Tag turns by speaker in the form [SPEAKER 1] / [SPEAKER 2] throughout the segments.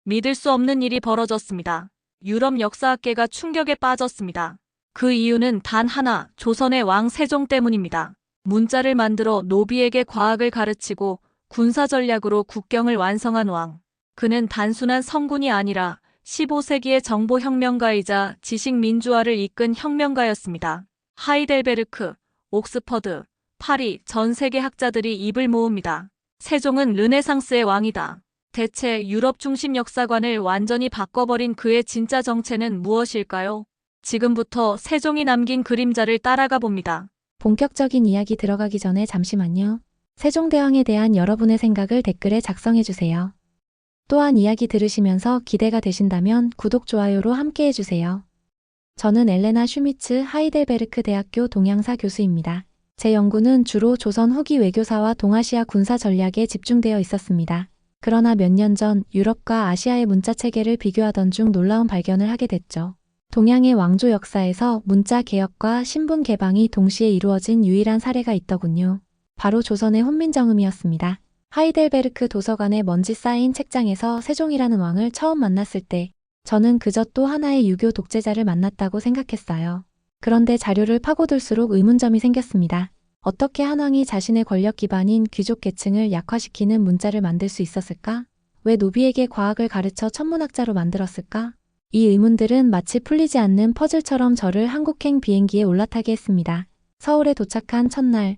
[SPEAKER 1] 믿을 수 없는 일이 벌어졌습니다. 유럽 역사학계가 충격에 빠졌습니다. 그 이유는 단 하나, 조선의 왕 세종 때문입니다. 문자를 만들어 노비에게 과학을 가르치고 군사 전략으로 국경을 완성한 왕. 그는 단순한 성군이 아니라 15세기의 정보혁명가이자 지식민주화를 이끈 혁명가였습니다. 하이델베르크, 옥스퍼드, 파리 전 세계 학자들이 입을 모읍니다. 세종은 르네상스의 왕이다. 대체 유럽 중심 역사관을 완전히 바꿔버린 그의 진짜 정체는 무엇일까요? 지금부터 세종이 남긴 그림자를 따라가 봅니다.
[SPEAKER 2] 본격적인 이야기 들어가기 전에 잠시만요. 세종대왕에 대한 여러분의 생각을 댓글에 작성해주세요. 또한 이야기 들으시면서 기대가 되신다면 구독, 좋아요로 함께 해주세요. 저는 엘레나 슈미츠 하이델베르크 대학교 동양사 교수입니다. 제 연구는 주로 조선 후기 외교사와 동아시아 군사 전략에 집중되어 있었습니다. 그러나 몇 년 전 유럽과 아시아의 문자 체계를 비교하던 중 놀라운 발견을 하게 됐죠. 동양의 왕조 역사에서 문자 개혁과 신분 개방이 동시에 이루어진 유일한 사례가 있더군요. 바로 조선의 훈민정음이었습니다. 하이델베르크 도서관에 먼지 쌓인 책장에서 세종이라는 왕을 처음 만났을 때 저는 그저 또 하나의 유교 독재자를 만났다고 생각했어요. 그런데 자료를 파고들수록 의문점이 생겼습니다. 어떻게 한 왕이 자신의 권력 기반인 귀족 계층을 약화시키는 문자를 만들 수 있었을까? 왜 노비에게 과학을 가르쳐 천문학자로 만들었을까? 이 의문들은 마치 풀리지 않는 퍼즐처럼 저를 한국행 비행기에 올라타게 했습니다. 서울에 도착한 첫날,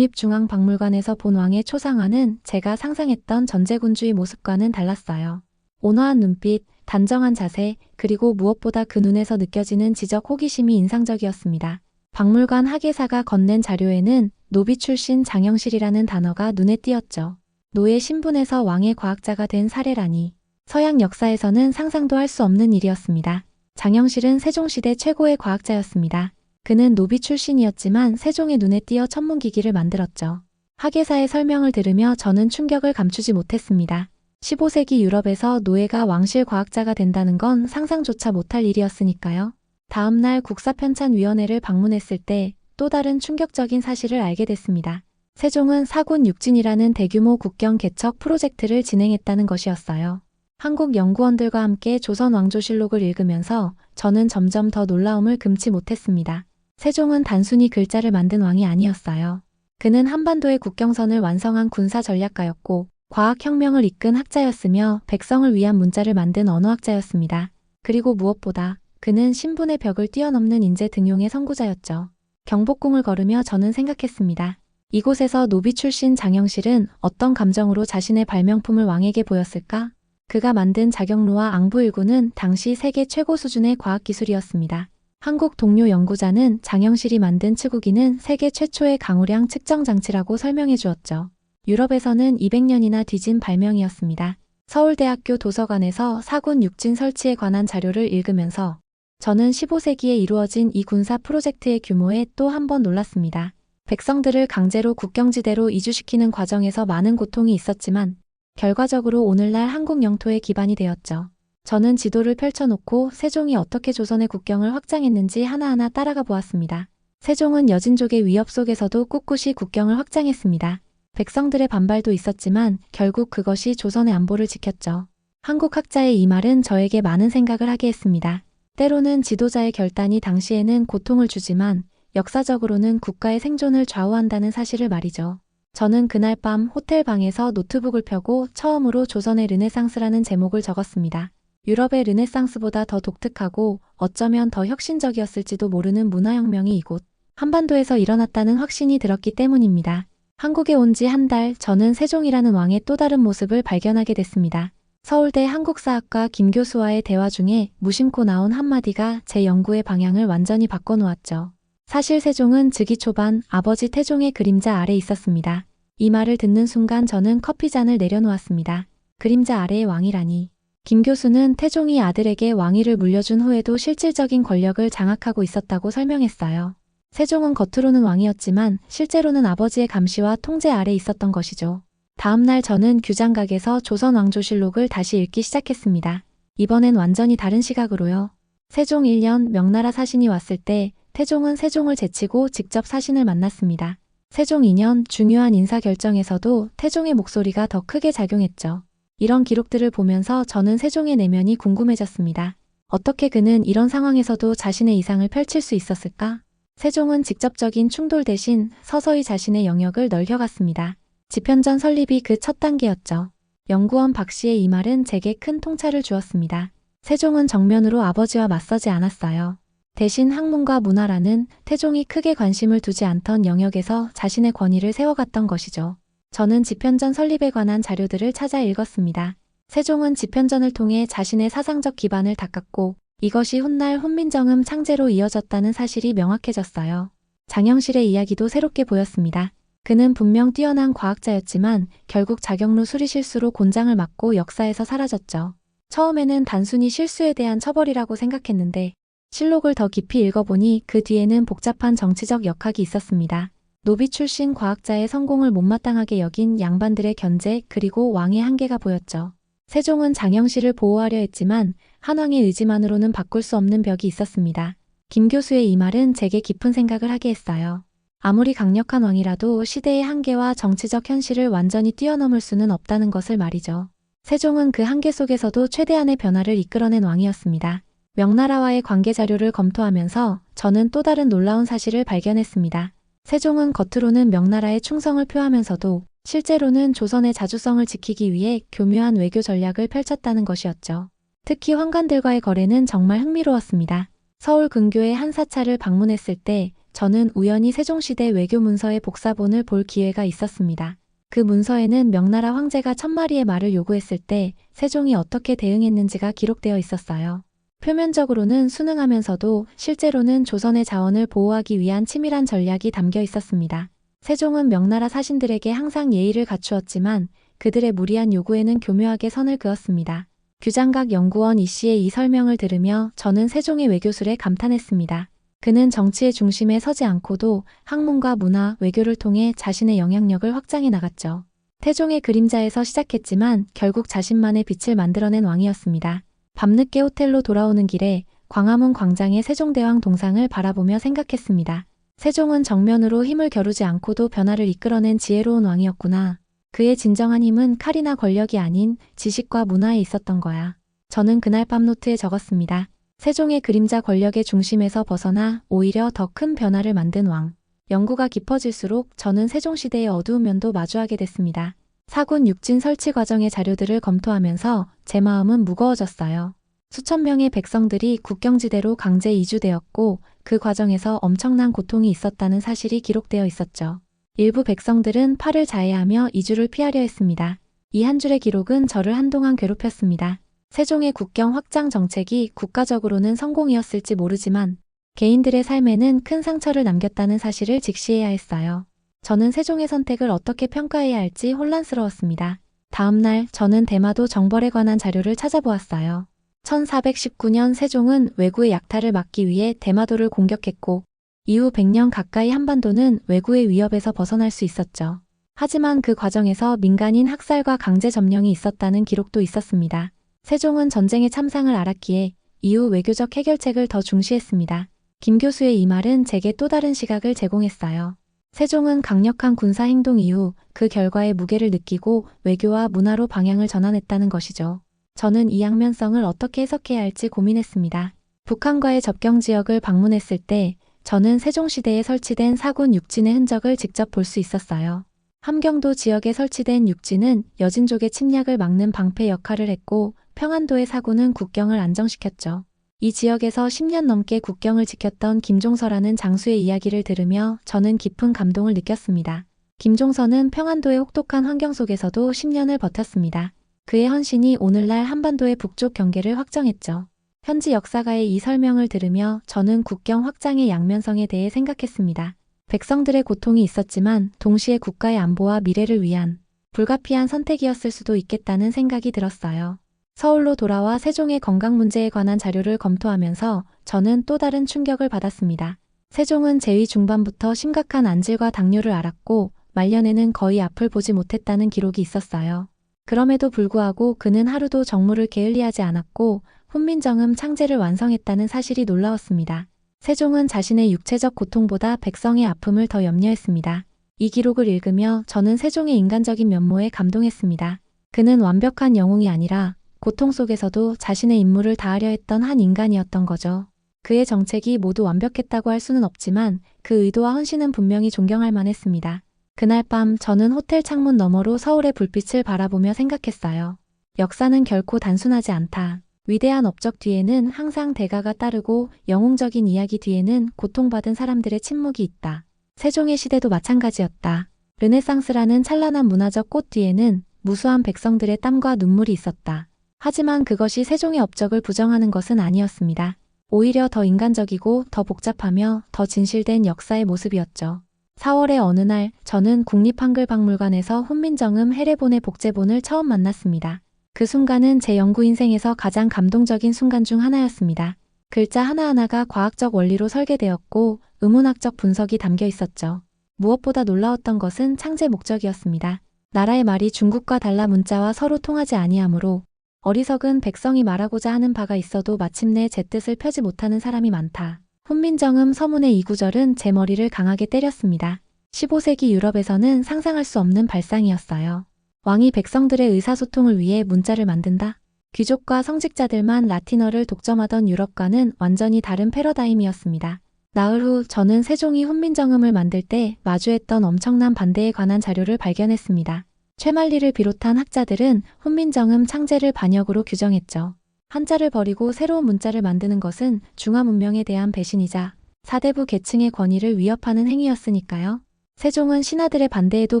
[SPEAKER 2] 국립중앙박물관에서 본 왕의 초상화는 제가 상상했던 전제군주의 모습과는 달랐어요. 온화한 눈빛, 단정한 자세, 그리고 무엇보다 그 눈에서 느껴지는 지적 호기심이 인상적이었습니다. 박물관 학예사가 건넨 자료에는 노비 출신 장영실이라는 단어가 눈에 띄었죠. 노예 신분에서 왕의 과학자가 된 사례라니. 서양 역사에서는 상상도 할 수 없는 일이었습니다. 장영실은 세종시대 최고의 과학자였습니다. 그는 노비 출신이었지만 세종의 눈에 띄어 천문기기를 만들었죠. 학예사의 설명을 들으며 저는 충격을 감추지 못했습니다. 15세기 유럽에서 노예가 왕실 과학자가 된다는 건 상상조차 못할 일이었으니까요. 다음날 국사편찬위원회를 방문했을 때 또 다른 충격적인 사실을 알게 됐습니다. 세종은 사군 육진이라는 대규모 국경 개척 프로젝트를 진행했다는 것이었어요. 한국 연구원들과 함께 조선 왕조실록을 읽으면서 저는 점점 더 놀라움을 금치 못했습니다. 세종은 단순히 글자를 만든 왕이 아니었어요. 그는 한반도의 국경선을 완성한 군사 전략가였고 과학혁명을 이끈 학자였으며 백성을 위한 문자를 만든 언어학자였습니다. 그리고 무엇보다 그는 신분의 벽을 뛰어넘는 인재 등용의 선구자였죠. 경복궁을 걸으며 저는 생각했습니다. 이곳에서 노비 출신 장영실은 어떤 감정으로 자신의 발명품을 왕에게 보였을까? 그가 만든 자경루와 앙부일구는 당시 세계 최고 수준의 과학기술이었습니다. 한국 동료 연구자는 장영실이 만든 치구기는 세계 최초의 강우량 측정 장치라고 설명해 주었죠. 유럽에서는 200년이나 뒤진 발명이었습니다. 서울대학교 도서관에서 사군 육진 설치에 관한 자료를 읽으면서 저는 15세기에 이루어진 이 군사 프로젝트의 규모에 또 한 번 놀랐습니다. 백성들을 강제로 국경지대로 이주시키는 과정에서 많은 고통이 있었지만 결과적으로 오늘날 한국 영토의 기반이 되었죠. 저는 지도를 펼쳐놓고 세종이 어떻게 조선의 국경을 확장했는지 하나하나 따라가 보았습니다. 세종은 여진족의 위협 속에서도 꿋꿋이 국경을 확장했습니다. 백성들의 반발도 있었지만 결국 그것이 조선의 안보를 지켰죠. 한국 학자의 이 말은 저에게 많은 생각을 하게 했습니다. 때로는 지도자의 결단이 당시에는 고통을 주지만 역사적으로는 국가의 생존을 좌우한다는 사실을 말이죠. 저는 그날 밤 호텔 방에서 노트북을 펴고 처음으로 조선의 르네상스라는 제목을 적었습니다. 유럽의 르네상스보다 더 독특하고 어쩌면 더 혁신적이었을지도 모르는 문화혁명이 이곳 한반도에서 일어났다는 확신이 들었기 때문입니다. 한국에 온 지 한 달, 저는 세종이라는 왕의 또 다른 모습을 발견하게 됐습니다. 서울대 한국사학과 김 교수와의 대화 중에 무심코 나온 한마디가 제 연구의 방향을 완전히 바꿔놓았죠. 사실 세종은 즉위 초반 아버지 태종의 그림자 아래 있었습니다. 이 말을 듣는 순간 저는 커피잔을 내려놓았습니다. 그림자 아래의 왕이라니. 김 교수는 태종이 아들에게 왕위를 물려준 후에도 실질적인 권력을 장악하고 있었다고 설명했어요. 세종은 겉으로는 왕이었지만 실제로는 아버지의 감시와 통제 아래 있었던 것이죠. 다음날 저는 규장각에서 조선 왕조실록을 다시 읽기 시작했습니다. 이번엔 완전히 다른 시각으로요. 세종 1년 명나라 사신이 왔을 때 태종은 세종을 제치고 직접 사신을 만났습니다. 세종 2년 중요한 인사결정에서도 태종의 목소리가 더 크게 작용했죠. 이런 기록들을 보면서 저는 세종의 내면이 궁금해졌습니다. 어떻게 그는 이런 상황에서도 자신의 이상을 펼칠 수 있었을까? 세종은 직접적인 충돌 대신 서서히 자신의 영역을 넓혀갔습니다. 집현전 설립이 그 첫 단계였죠. 연구원 박 씨의 이 말은 제게 큰 통찰을 주었습니다. 세종은 정면으로 아버지와 맞서지 않았어요. 대신 학문과 문화라는 태종이 크게 관심을 두지 않던 영역에서 자신의 권위를 세워갔던 것이죠. 저는 집현전 설립에 관한 자료들을 찾아 읽었습니다. 세종은 집현전을 통해 자신의 사상적 기반을 닦았고 이것이 훗날 훈민정음 창제로 이어졌다는 사실이 명확해졌어요. 장영실의 이야기도 새롭게 보였습니다. 그는 분명 뛰어난 과학자였지만 결국 자격루 수리 실수로 곤장을 맞고 역사에서 사라졌죠. 처음에는 단순히 실수에 대한 처벌이라고 생각했는데 실록을 더 깊이 읽어보니 그 뒤에는 복잡한 정치적 역학이 있었습니다. 노비 출신 과학자의 성공을 못마땅하게 여긴 양반들의 견제 그리고 왕의 한계가 보였죠. 세종은 장영실을 보호하려 했지만 한왕의 의지만으로는 바꿀 수 없는 벽이 있었습니다. 김 교수의 이 말은 제게 깊은 생각을 하게 했어요. 아무리 강력한 왕이라도 시대의 한계와 정치적 현실을 완전히 뛰어넘을 수는 없다는 것을 말이죠. 세종은 그 한계 속에서도 최대한의 변화를 이끌어낸 왕이었습니다. 명나라와의 관계 자료를 검토하면서 저는 또 다른 놀라운 사실을 발견했습니다. 세종은 겉으로는 명나라에 충성을 표하면서도 실제로는 조선의 자주성을 지키기 위해 교묘한 외교 전략을 펼쳤다는 것이었죠. 특히 환관들과의 거래는 정말 흥미로웠습니다. 서울 근교의 한 사찰을 방문했을 때 저는 우연히 세종시대 외교 문서의 복사본을 볼 기회가 있었습니다. 그 문서에는 명나라 황제가 1000마리의 말을 요구했을 때 세종이 어떻게 대응했는지가 기록되어 있었어요. 표면적으로는 순응하면서도 실제로는 조선의 자원을 보호하기 위한 치밀한 전략이 담겨 있었습니다. 세종은 명나라 사신들에게 항상 예의를 갖추었지만 그들의 무리한 요구에는 교묘하게 선을 그었습니다. 규장각 연구원 이 씨의 이 설명을 들으며 저는 세종의 외교술에 감탄했습니다. 그는 정치의 중심에 서지 않고도 학문과 문화, 외교를 통해 자신의 영향력을 확장해 나갔죠. 태종의 그림자에서 시작했지만 결국 자신만의 빛을 만들어낸 왕이었습니다. 밤늦게 호텔로 돌아오는 길에 광화문 광장의 세종대왕 동상을 바라보며 생각했습니다. 세종은 정면으로 힘을 겨루지 않고도 변화를 이끌어낸 지혜로운 왕이었구나. 그의 진정한 힘은 칼이나 권력이 아닌 지식과 문화에 있었던 거야. 저는 그날 밤 노트에 적었습니다. 세종의 그림자 권력의 중심에서 벗어나 오히려 더 큰 변화를 만든 왕. 연구가 깊어질수록 저는 세종시대의 어두운 면도 마주하게 됐습니다. 사군 육진 설치 과정의 자료들을 검토하면서 제 마음은 무거워졌어요. 수천 명의 백성들이 국경지대로 강제 이주되었고 그 과정에서 엄청난 고통이 있었다는 사실이 기록되어 있었죠. 일부 백성들은 팔을 자해하며 이주를 피하려 했습니다. 이 한 줄의 기록은 저를 한동안 괴롭혔습니다. 세종의 국경 확장 정책이 국가적으로는 성공이었을지 모르지만 개인들의 삶에는 큰 상처를 남겼다는 사실을 직시해야 했어요. 저는 세종의 선택을 어떻게 평가해야 할지 혼란스러웠습니다. 다음 날 저는 대마도 정벌에 관한 자료를 찾아보았어요. 1419년 세종은 왜구의 약탈을 막기 위해 대마도를 공격했고 이후 100년 가까이 한반도는 왜구의 위협에서 벗어날 수 있었죠. 하지만 그 과정에서 민간인 학살과 강제 점령이 있었다는 기록도 있었습니다. 세종은 전쟁의 참상을 알았기에 이후 외교적 해결책을 더 중시했습니다. 김 교수의 이 말은 제게 또 다른 시각을 제공했어요. 세종은 강력한 군사 행동 이후 그 결과의 무게를 느끼고 외교와 문화로 방향을 전환했다는 것이죠. 저는 이 양면성을 어떻게 해석해야 할지 고민했습니다. 북한과의 접경 지역을 방문했을 때 저는 세종시대에 설치된 사군 육진의 흔적을 직접 볼 수 있었어요. 함경도 지역에 설치된 육진은 여진족의 침략을 막는 방패 역할을 했고 평안도의 사군은 국경을 안정시켰죠. 이 지역에서 10년 넘게 국경을 지켰던 김종서라는 장수의 이야기를 들으며 저는 깊은 감동을 느꼈습니다. 김종서는 평안도의 혹독한 환경 속에서도 10년을 버텼습니다. 그의 헌신이 오늘날 한반도의 북쪽 경계를 확정했죠. 현지 역사가의 이 설명을 들으며 저는 국경 확장의 양면성에 대해 생각했습니다. 백성들의 고통이 있었지만 동시에 국가의 안보와 미래를 위한 불가피한 선택이었을 수도 있겠다는 생각이 들었어요. 서울로 돌아와 세종의 건강 문제에 관한 자료를 검토하면서 저는 또 다른 충격을 받았습니다. 세종은 재위 중반부터 심각한 안질과 당뇨를 앓았고 말년에는 거의 앞을 보지 못했다는 기록이 있었어요. 그럼에도 불구하고 그는 하루도 정무를 게을리하지 않았고 훈민정음 창제를 완성했다는 사실이 놀라웠습니다. 세종은 자신의 육체적 고통보다 백성의 아픔을 더 염려했습니다. 이 기록을 읽으며 저는 세종의 인간적인 면모에 감동했습니다. 그는 완벽한 영웅이 아니라 고통 속에서도 자신의 임무를 다하려 했던 한 인간이었던 거죠. 그의 정책이 모두 완벽했다고 할 수는 없지만 그 의도와 헌신은 분명히 존경할 만했습니다. 그날 밤 저는 호텔 창문 너머로 서울의 불빛을 바라보며 생각했어요. 역사는 결코 단순하지 않다. 위대한 업적 뒤에는 항상 대가가 따르고 영웅적인 이야기 뒤에는 고통받은 사람들의 침묵이 있다. 세종의 시대도 마찬가지였다. 르네상스라는 찬란한 문화적 꽃 뒤에는 무수한 백성들의 땀과 눈물이 있었다. 하지만 그것이 세종의 업적을 부정하는 것은 아니었습니다. 오히려 더 인간적이고 더 복잡하며 더 진실된 역사의 모습이었죠. 4월의 어느 날 저는 국립한글박물관에서 훈민정음 해례본의 복제본을 처음 만났습니다. 그 순간은 제 연구 인생에서 가장 감동적인 순간 중 하나였습니다. 글자 하나하나가 과학적 원리로 설계되었고 의문학적 분석이 담겨 있었죠. 무엇보다 놀라웠던 것은 창제 목적이었습니다. 나라의 말이 중국과 달라 문자와 서로 통하지 아니하므로 어리석은 백성이 말하고자 하는 바가 있어도 마침내 제 뜻을 펴지 못하는 사람이 많다. 훈민정음 서문의 이 구절은 제 머리를 강하게 때렸습니다. 15세기 유럽에서는 상상할 수 없는 발상이었어요. 왕이 백성들의 의사소통을 위해 문자를 만든다. 귀족과 성직자들만 라틴어를 독점하던 유럽과는 완전히 다른 패러다임이었습니다. 나흘 후 저는 세종이 훈민정음을 만들 때 마주했던 엄청난 반대에 관한 자료를 발견했습니다. 최만리를 비롯한 학자들은 훈민정음 창제를 반역으로 규정했죠. 한자를 버리고 새로운 문자를 만드는 것은 중화 문명에 대한 배신이자 사대부 계층의 권위를 위협하는 행위였으니까요. 세종은 신하들의 반대에도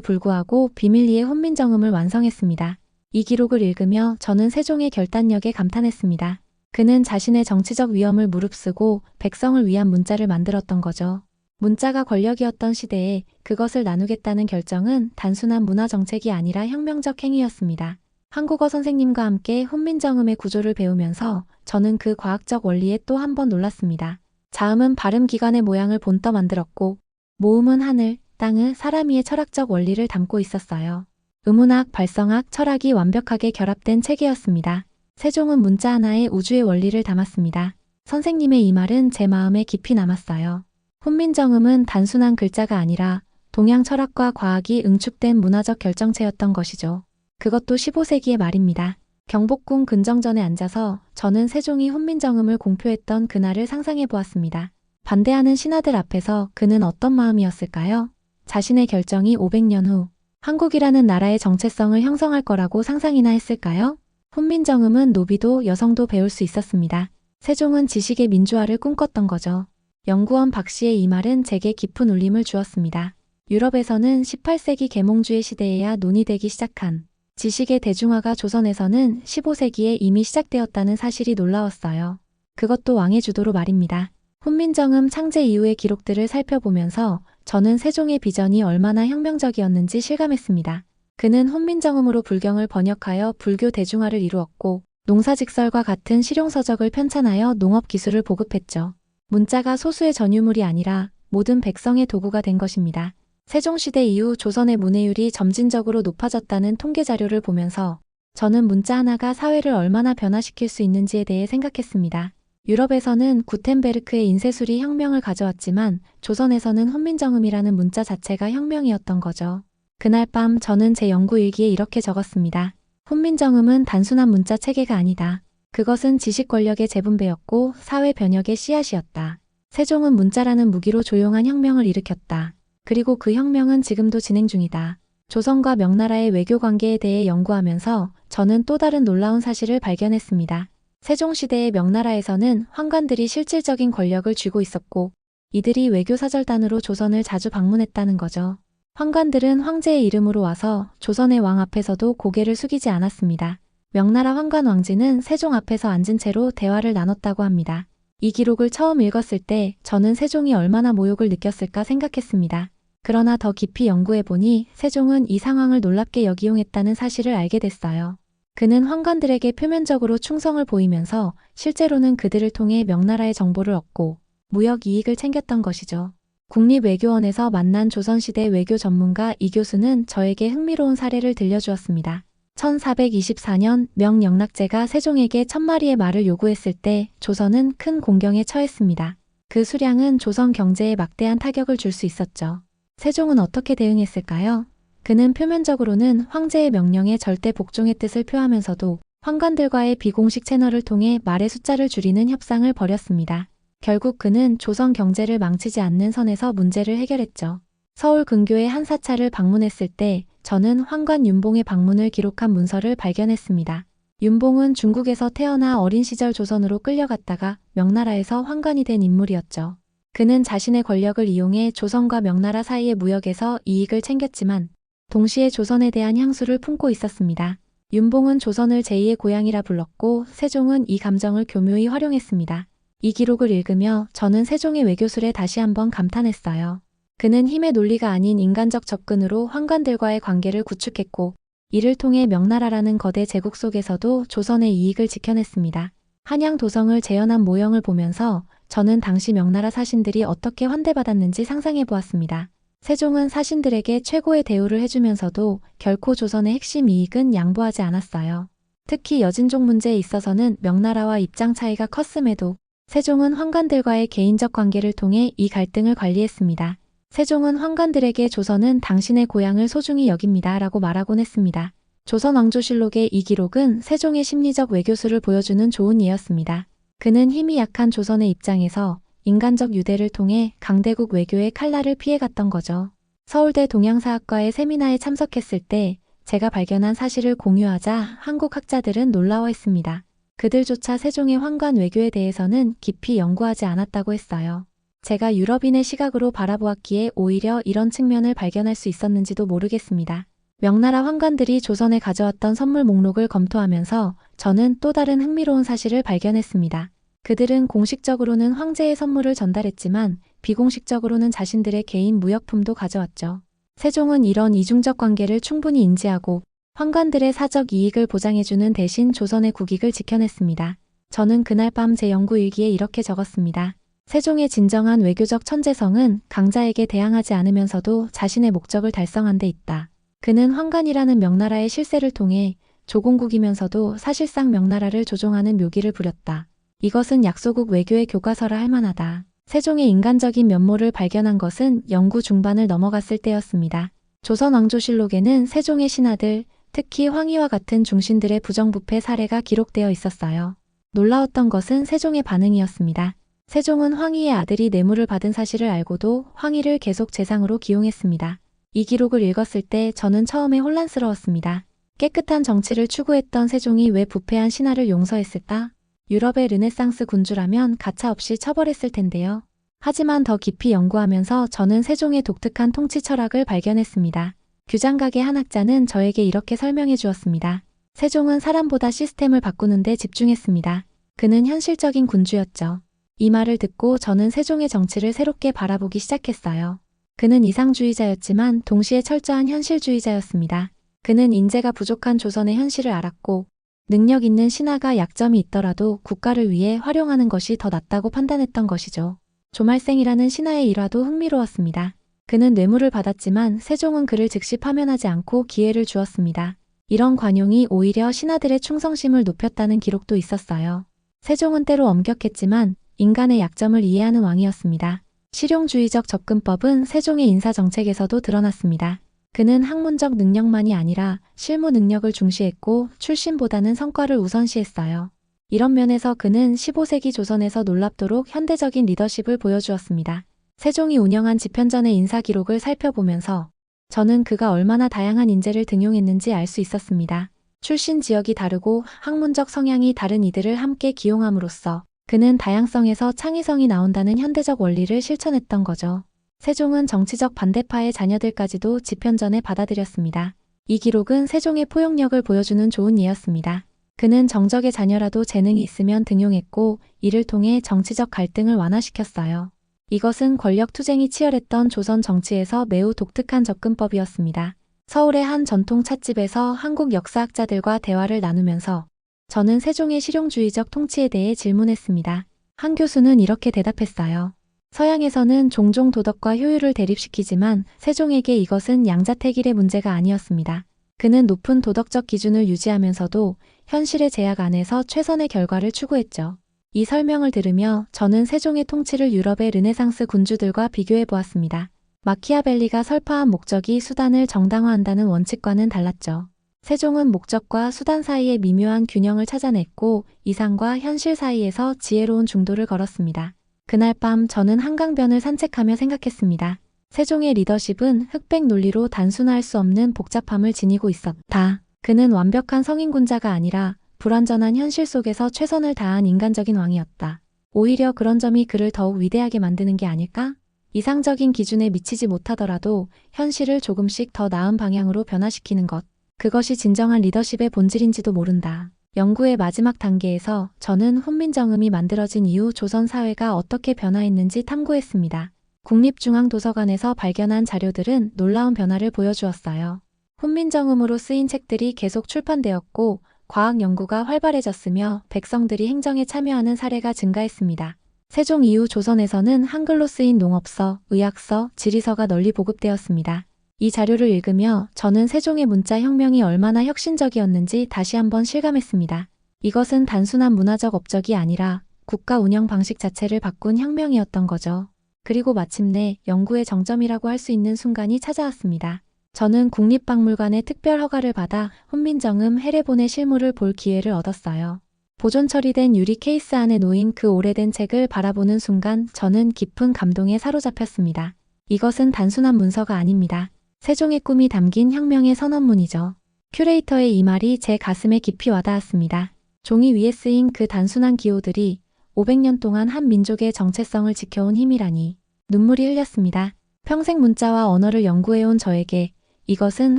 [SPEAKER 2] 불구하고 비밀리에 훈민정음을 완성했습니다. 이 기록을 읽으며 저는 세종의 결단력에 감탄했습니다. 그는 자신의 정치적 위엄을 무릅쓰고 백성을 위한 문자를 만들었던 거죠. 문자가 권력이었던 시대에 그것을 나누겠다는 결정은 단순한 문화 정책이 아니라 혁명적 행위였습니다. 한국어 선생님과 함께 훈민정음의 구조를 배우면서 저는 그 과학적 원리에 또 한 번 놀랐습니다. 자음은 발음 기관의 모양을 본떠 만들었고 모음은 하늘, 땅의 사람이의 철학적 원리를 담고 있었어요. 음운학, 발성학, 철학이 완벽하게 결합된 체계였습니다. 세종은 문자 하나에 우주의 원리를 담았습니다. 선생님의 이 말은 제 마음에 깊이 남았어요. 훈민정음은 단순한 글자가 아니라 동양 철학과 과학이 응축된 문화적 결정체였던 것이죠. 그것도 15세기의 말입니다. 경복궁 근정전에 앉아서 저는 세종이 훈민정음을 공표했던 그날을 상상해 보았습니다. 반대하는 신하들 앞에서 그는 어떤 마음이었을까요? 자신의 결정이 500년 후 한국이라는 나라의 정체성을 형성할 거라고 상상이나 했을까요? 훈민정음은 노비도 여성도 배울 수 있었습니다. 세종은 지식의 민주화를 꿈꿨던 거죠. 연구원 박 씨의 이 말은 제게 깊은 울림을 주었습니다. 유럽에서는 18세기 계몽주의 시대에야 논의되기 시작한 지식의 대중화가 조선에서는 15세기에 이미 시작되었다는 사실이 놀라웠어요. 그것도 왕의 주도로 말입니다. 훈민정음 창제 이후의 기록들을 살펴보면서 저는 세종의 비전이 얼마나 혁명적이었는지 실감했습니다. 그는 훈민정음으로 불경을 번역하여 불교 대중화를 이루었고 농사직설과 같은 실용서적을 편찬하여 농업기술을 보급했죠. 문자가 소수의 전유물이 아니라 모든 백성의 도구가 된 것입니다. 세종시대 이후 조선의 문해율이 점진적으로 높아졌다는 통계자료를 보면서 저는 문자 하나가 사회를 얼마나 변화시킬 수 있는지에 대해 생각했습니다. 유럽에서는 구텐베르크의 인쇄술이 혁명을 가져왔지만 조선에서는 훈민정음이라는 문자 자체가 혁명이었던 거죠. 그날 밤 저는 제 연구 일기에 이렇게 적었습니다. 훈민정음은 단순한 문자 체계가 아니다. 그것은 지식 권력의 재분배였고 사회 변혁의 씨앗이었다. 세종은 문자라는 무기로 조용한 혁명을 일으켰다. 그리고 그 혁명은 지금도 진행 중이다. 조선과 명나라의 외교 관계에 대해 연구하면서 저는 또 다른 놀라운 사실을 발견했습니다. 세종시대의 명나라에서는 황관들이 실질적인 권력을 쥐고 있었고 이들이 외교사절단으로 조선을 자주 방문했다는 거죠. 황관들은 황제의 이름으로 와서 조선의 왕 앞에서도 고개를 숙이지 않았습니다. 명나라 황관 왕지는 세종 앞에서 앉은 채로 대화를 나눴다고 합니다. 이 기록을 처음 읽었을 때 저는 세종이 얼마나 모욕을 느꼈을까 생각했습니다. 그러나 더 깊이 연구해보니 세종은 이 상황을 놀랍게 역이용했다는 사실을 알게 됐어요. 그는 황관들에게 표면적으로 충성을 보이면서 실제로는 그들을 통해 명나라의 정보를 얻고 무역 이익을 챙겼던 것이죠. 국립외교원에서 만난 조선시대 외교 전문가 이 교수는 저에게 흥미로운 사례를 들려주었습니다. 1424년 명영락제가 세종에게 1000마리의 말을 요구했을 때 조선은 큰 공경에 처했습니다. 그 수량은 조선 경제에 막대한 타격을 줄 수 있었죠. 세종은 어떻게 대응했을까요? 그는 표면적으로는 황제의 명령에 절대 복종의 뜻을 표하면서도宦관들과의 비공식 채널을 통해 말의 숫자를 줄이는 협상을 벌였습니다. 결국 그는 조선 경제를 망치지 않는 선에서 문제를 해결했죠. 서울 근교의 한 사찰을 방문했을 때 저는 환관 윤봉의 방문을 기록한 문서를 발견했습니다. 윤봉은 중국에서 태어나 어린 시절 조선으로 끌려갔다가 명나라에서 환관이 된 인물이었죠. 그는 자신의 권력을 이용해 조선과 명나라 사이의 무역에서 이익을 챙겼지만 동시에 조선에 대한 향수를 품고 있었습니다. 윤봉은 조선을 제2의 고향이라 불렀고 세종은 이 감정을 교묘히 활용했습니다. 이 기록을 읽으며 저는 세종의 외교술에 다시 한번 감탄했어요. 그는 힘의 논리가 아닌 인간적 접근으로 환관들과의 관계를 구축했고 이를 통해 명나라라는 거대 제국 속에서도 조선의 이익을 지켜냈습니다. 한양 도성을 재현한 모형을 보면서 저는 당시 명나라 사신들이 어떻게 환대받았는지 상상해 보았습니다. 세종은 사신들에게 최고의 대우를 해주면서도 결코 조선의 핵심 이익은 양보하지 않았어요. 특히 여진족 문제에 있어서는 명나라와 입장 차이가 컸음에도 세종은 환관들과의 개인적 관계를 통해 이 갈등을 관리했습니다. 세종은 환관들에게 조선은 당신의 고향을 소중히 여깁니다 라고 말하곤 했습니다. 조선왕조실록의 이 기록은 세종의 심리적 외교술을 보여주는 좋은 예였습니다. 그는 힘이 약한 조선의 입장에서 인간적 유대를 통해 강대국 외교의 칼날을 피해갔던 거죠. 서울대 동양사학과의 세미나에 참석했을 때 제가 발견한 사실을 공유하자 한국 학자들은 놀라워했습니다. 그들조차 세종의 환관 외교에 대해서는 깊이 연구하지 않았다고 했어요. 제가 유럽인의 시각으로 바라보았기에 오히려 이런 측면을 발견할 수 있었는지도 모르겠습니다. 명나라 환관들이 조선에 가져왔던 선물 목록을 검토하면서 저는 또 다른 흥미로운 사실을 발견했습니다. 그들은 공식적으로는 황제의 선물을 전달했지만 비공식적으로는 자신들의 개인 무역품도 가져왔죠. 세종은 이런 이중적 관계를 충분히 인지하고 환관들의 사적 이익을 보장해주는 대신 조선의 국익을 지켜냈습니다. 저는 그날 밤 제 연구 일기에 이렇게 적었습니다. 세종의 진정한 외교적 천재성은 강자에게 대항하지 않으면서도 자신의 목적을 달성한 데 있다. 그는 환관이라는 명나라의 실세를 통해 조공국이면서도 사실상 명나라를 조종하는 묘기를 부렸다. 이것은 약소국 외교의 교과서라 할 만하다. 세종의 인간적인 면모를 발견한 것은 연구 중반을 넘어갔을 때였습니다. 조선왕조실록에는 세종의 신하들, 특히 황희와 같은 중신들의 부정부패 사례가 기록되어 있었어요. 놀라웠던 것은 세종의 반응이었습니다. 세종은 황희의 아들이 뇌물을 받은 사실을 알고도 황희를 계속 재상으로 기용했습니다. 이 기록을 읽었을 때 저는 처음에 혼란스러웠습니다. 깨끗한 정치를 추구했던 세종이 왜 부패한 신하를 용서했을까? 유럽의 르네상스 군주라면 가차없이 처벌했을 텐데요. 하지만 더 깊이 연구하면서 저는 세종의 독특한 통치 철학을 발견했습니다. 규장각의 한 학자는 저에게 이렇게 설명해 주었습니다. 세종은 사람보다 시스템을 바꾸는 데 집중했습니다. 그는 현실적인 군주였죠. 이 말을 듣고 저는 세종의 정치를 새롭게 바라보기 시작했어요. 그는 이상주의자였지만 동시에 철저한 현실주의자였습니다. 그는 인재가 부족한 조선의 현실을 알았고 능력 있는 신하가 약점이 있더라도 국가를 위해 활용하는 것이 더 낫다고 판단했던 것이죠. 조말생이라는 신하의 일화도 흥미로웠습니다. 그는 뇌물을 받았지만 세종은 그를 즉시 파면하지 않고 기회를 주었습니다. 이런 관용이 오히려 신하들의 충성심을 높였다는 기록도 있었어요. 세종은 때로 엄격했지만 인간의 약점을 이해하는 왕이었습니다. 실용주의적 접근법은 세종의 인사정책에서도 드러났습니다. 그는 학문적 능력만이 아니라 실무 능력을 중시했고 출신보다는 성과를 우선시했어요. 이런 면에서 그는 15세기 조선에서 놀랍도록 현대적인 리더십을 보여주었습니다. 세종이 운영한 집현전의 인사 기록을 살펴보면서 저는 그가 얼마나 다양한 인재를 등용했는지 알 수 있었습니다. 출신 지역이 다르고 학문적 성향이 다른 이들을 함께 기용함으로써 그는 다양성에서 창의성이 나온다는 현대적 원리를 실천했던 거죠. 세종은 정치적 반대파의 자녀들까지도 집현전에 받아들였습니다. 이 기록은 세종의 포용력을 보여주는 좋은 예였습니다. 그는 정적의 자녀라도 재능이 있으면 등용했고 이를 통해 정치적 갈등을 완화시켰어요. 이것은 권력 투쟁이 치열했던 조선 정치에서 매우 독특한 접근법이었습니다. 서울의 한 전통 찻집에서 한국 역사학자들과 대화를 나누면서 저는 세종의 실용주의적 통치에 대해 질문했습니다. 한 교수는 이렇게 대답했어요. 서양에서는 종종 도덕과 효율을 대립시키지만 세종에게 이것은 양자택일의 문제가 아니었습니다. 그는 높은 도덕적 기준을 유지하면서도 현실의 제약 안에서 최선의 결과를 추구했죠. 이 설명을 들으며 저는 세종의 통치를 유럽의 르네상스 군주들과 비교해 보았습니다. 마키아벨리가 설파한 목적이 수단을 정당화한다는 원칙과는 달랐죠. 세종은 목적과 수단 사이의 미묘한 균형을 찾아냈고 이상과 현실 사이에서 지혜로운 중도를 걸었습니다. 그날 밤 저는 한강변을 산책하며 생각했습니다. 세종의 리더십은 흑백 논리로 단순화할 수 없는 복잡함을 지니고 있었다. 그는 완벽한 성인군자가 아니라 불완전한 현실 속에서 최선을 다한 인간적인 왕이었다. 오히려 그런 점이 그를 더욱 위대하게 만드는 게 아닐까? 이상적인 기준에 미치지 못하더라도 현실을 조금씩 더 나은 방향으로 변화시키는 것. 그것이 진정한 리더십의 본질인지도 모른다. 연구의 마지막 단계에서 저는 훈민정음이 만들어진 이후 조선 사회가 어떻게 변화했는지 탐구했습니다. 국립중앙도서관에서 발견한 자료들은 놀라운 변화를 보여주었어요. 훈민정음으로 쓰인 책들이 계속 출판되었고 과학 연구가 활발해졌으며 백성들이 행정에 참여하는 사례가 증가했습니다. 세종 이후 조선에서는 한글로 쓰인 농업서, 의학서, 지리서가 널리 보급되었습니다. 이 자료를 읽으며 저는 세종의 문자 혁명이 얼마나 혁신적이었는지 다시 한번 실감했습니다. 이것은 단순한 문화적 업적이 아니라 국가 운영 방식 자체를 바꾼 혁명이었던 거죠. 그리고 마침내 연구의 정점이라고 할 수 있는 순간이 찾아왔습니다. 저는 국립박물관의 특별 허가를 받아 훈민정음 해례본의 실물을 볼 기회를 얻었어요. 보존 처리된 유리 케이스 안에 놓인 그 오래된 책을 바라보는 순간 저는 깊은 감동에 사로잡혔습니다. 이것은 단순한 문서가 아닙니다. 세종의 꿈이 담긴 혁명의 선언문이죠. 큐레이터의 이 말이 제 가슴에 깊이 와닿았습니다. 종이 위에 쓰인 그 단순한 기호들이 500년 동안 한 민족의 정체성을 지켜온 힘이라니 눈물이 흘렸습니다. 평생 문자와 언어를 연구해온 저에게 이것은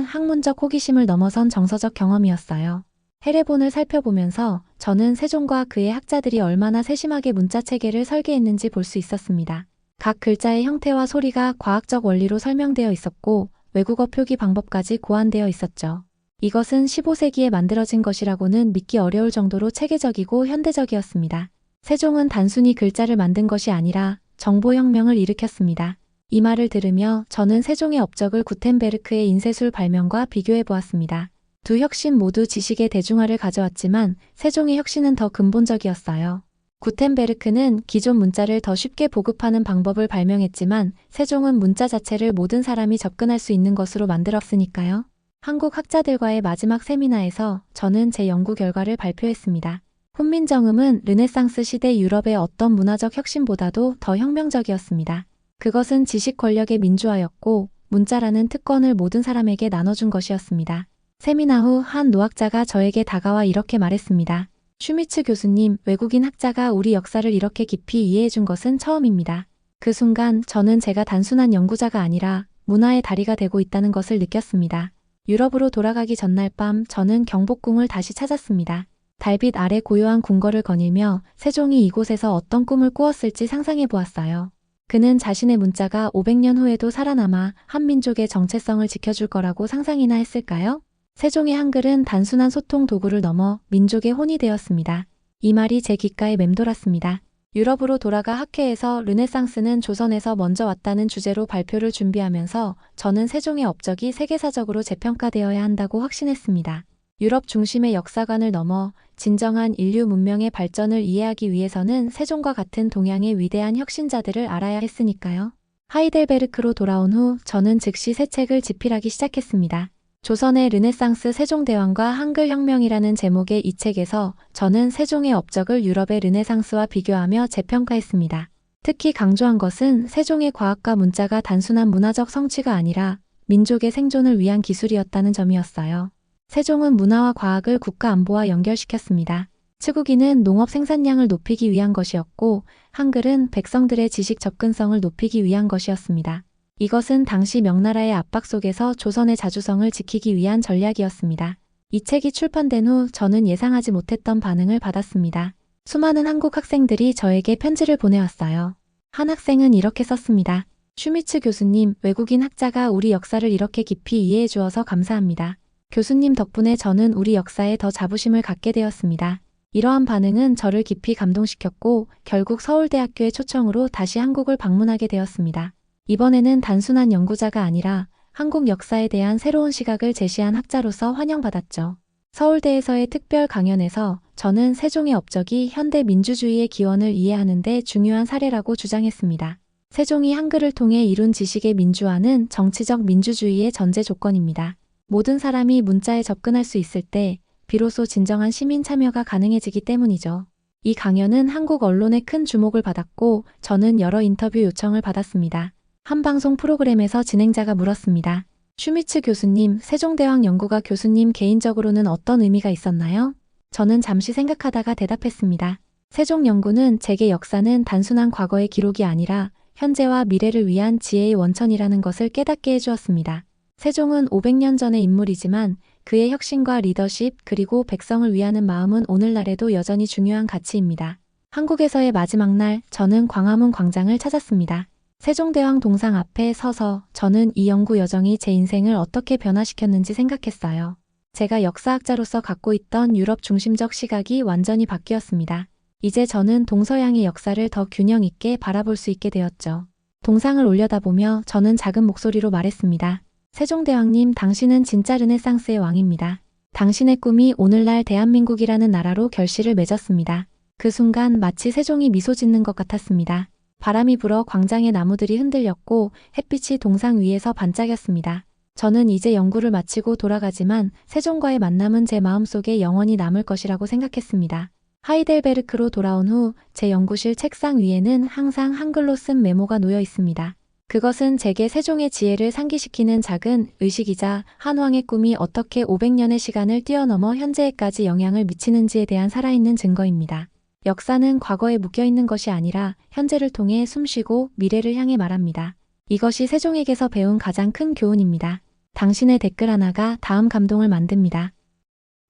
[SPEAKER 2] 학문적 호기심을 넘어선 정서적 경험이었어요. 해례본을 살펴보면서 저는 세종과 그의 학자들이 얼마나 세심하게 문자 체계를 설계했는지 볼 수 있었습니다. 각 글자의 형태와 소리가 과학적 원리로 설명되어 있었고 외국어 표기 방법까지 고안되어 있었죠. 이것은 15세기에 만들어진 것이라고는 믿기 어려울 정도로 체계적이고 현대적이었습니다. 세종은 단순히 글자를 만든 것이 아니라 정보혁명을 일으켰습니다. 이 말을 들으며 저는 세종의 업적을 구텐베르크의 인쇄술 발명과 비교해 보았습니다. 두 혁신 모두 지식의 대중화를 가져왔지만 세종의 혁신은 더 근본적이었어요. 구텐베르크는 기존 문자를 더 쉽게 보급하는 방법을 발명했지만 세종은 문자 자체를 모든 사람이 접근할 수 있는 것으로 만들었으니까요. 한국 학자들과의 마지막 세미나에서 저는 제 연구 결과를 발표했습니다. 훈민정음은 르네상스 시대 유럽의 어떤 문화적 혁신보다도 더 혁명적이었습니다. 그것은 지식 권력의 민주화였고 문자라는 특권을 모든 사람에게 나눠준 것이었습니다. 세미나 후 한 노학자가 저에게 다가와 이렇게 말했습니다. 슈미츠 교수님, 외국인 학자가 우리 역사를 이렇게 깊이 이해해준 것은 처음입니다. 그 순간 저는 제가 단순한 연구자가 아니라 문화의 다리가 되고 있다는 것을 느꼈습니다. 유럽으로 돌아가기 전날 밤 저는 경복궁을 다시 찾았습니다. 달빛 아래 고요한 궁궐을 거닐며 세종이 이곳에서 어떤 꿈을 꾸었을지 상상해 보았어요. 그는 자신의 문자가 500년 후에도 살아남아 한 민족의 정체성을 지켜줄 거라고 상상이나 했을까요? 세종의 한글은 단순한 소통 도구를 넘어 민족의 혼이 되었습니다. 이 말이 제 귓가에 맴돌았습니다. 유럽으로 돌아가 학회에서 르네상스는 조선에서 먼저 왔다는 주제로 발표를 준비하면서 저는 세종의 업적이 세계사적으로 재평가되어야 한다고 확신했습니다. 유럽 중심의 역사관을 넘어 진정한 인류 문명의 발전을 이해하기 위해서는 세종과 같은 동양의 위대한 혁신자들을 알아야 했으니까요. 하이델베르크로 돌아온 후 저는 즉시 새 책을 집필하기 시작했습니다. 조선의 르네상스 세종대왕과 한글혁명이라는 제목의 이 책에서 저는 세종의 업적을 유럽의 르네상스와 비교하며 재평가했습니다. 특히 강조한 것은 세종의 과학과 문자가 단순한 문화적 성취가 아니라 민족의 생존을 위한 기술이었다는 점이었어요. 세종은 문화와 과학을 국가 안보와 연결시켰습니다. 치국이는 농업 생산량을 높이기 위한 것이었고 한글은 백성들의 지식 접근성을 높이기 위한 것이었습니다. 이것은 당시 명나라의 압박 속에서 조선의 자주성을 지키기 위한 전략이었습니다. 이 책이 출판된 후 저는 예상하지 못했던 반응을 받았습니다. 수많은 한국 학생들이 저에게 편지를 보내왔어요. 한 학생은 이렇게 썼습니다. 슈미츠 교수님, 외국인 학자가 우리 역사를 이렇게 깊이 이해해 주어서 감사합니다. 교수님 덕분에 저는 우리 역사에 더 자부심을 갖게 되었습니다. 이러한 반응은 저를 깊이 감동시켰고 결국 서울대학교의 초청으로 다시 한국을 방문하게 되었습니다. 이번에는 단순한 연구자가 아니라 한국 역사에 대한 새로운 시각을 제시한 학자로서 환영받았죠. 서울대에서의 특별 강연에서 저는 세종의 업적이 현대 민주주의의 기원을 이해하는 데 중요한 사례라고 주장했습니다. 세종이 한글을 통해 이룬 지식의 민주화는 정치적 민주주의의 전제 조건입니다. 모든 사람이 문자에 접근할 수 있을 때 비로소 진정한 시민 참여가 가능해지기 때문이죠. 이 강연은 한국 언론의 큰 주목을 받았고 저는 여러 인터뷰 요청을 받았습니다. 한 방송 프로그램에서 진행자가 물었습니다. 슈미츠 교수님, 세종대왕 연구가 교수님 개인적으로는 어떤 의미가 있었나요? 저는 잠시 생각하다가 대답했습니다. 세종 연구는 제게 역사는 단순한 과거의 기록이 아니라 현재와 미래를 위한 지혜의 원천이라는 것을 깨닫게 해주었습니다. 세종은 500년 전의 인물이지만 그의 혁신과 리더십 그리고 백성을 위하는 마음은 오늘날에도 여전히 중요한 가치입니다. 한국에서의 마지막 날 저는 광화문 광장을 찾았습니다. 세종대왕 동상 앞에 서서 저는 이 연구 여정이 제 인생을 어떻게 변화시켰는지 생각했어요. 제가 역사학자로서 갖고 있던 유럽 중심적 시각이 완전히 바뀌었습니다. 이제 저는 동서양의 역사를 더 균형 있게 바라볼 수 있게 되었죠. 동상을 올려다보며 저는 작은 목소리로 말했습니다. 세종대왕님, 당신은 진짜 르네상스의 왕입니다. 당신의 꿈이 오늘날 대한민국이라는 나라로 결실을 맺었습니다. 그 순간 마치 세종이 미소 짓는 것 같았습니다. 바람이 불어 광장의 나무들이 흔들렸고 햇빛이 동상 위에서 반짝였습니다. 저는 이제 연구를 마치고 돌아가지만 세종과의 만남은 제 마음속에 영원히 남을 것이라고 생각했습니다. 하이델베르크로 돌아온 후 제 연구실 책상 위에는 항상 한글로 쓴 메모가 놓여 있습니다. 그것은 제게 세종의 지혜를 상기시키는 작은 의식이자 한왕의 꿈이 어떻게 500년의 시간을 뛰어넘어 현재에까지 영향을 미치는지에 대한 살아있는 증거입니다. 역사는 과거에 묶여있는 것이 아니라 현재를 통해 숨쉬고 미래를 향해 말합니다. 이것이 세종에게서 배운 가장 큰 교훈입니다. 당신의 댓글 하나가 다음 감동을 만듭니다.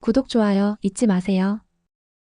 [SPEAKER 2] 구독, 좋아요 잊지 마세요.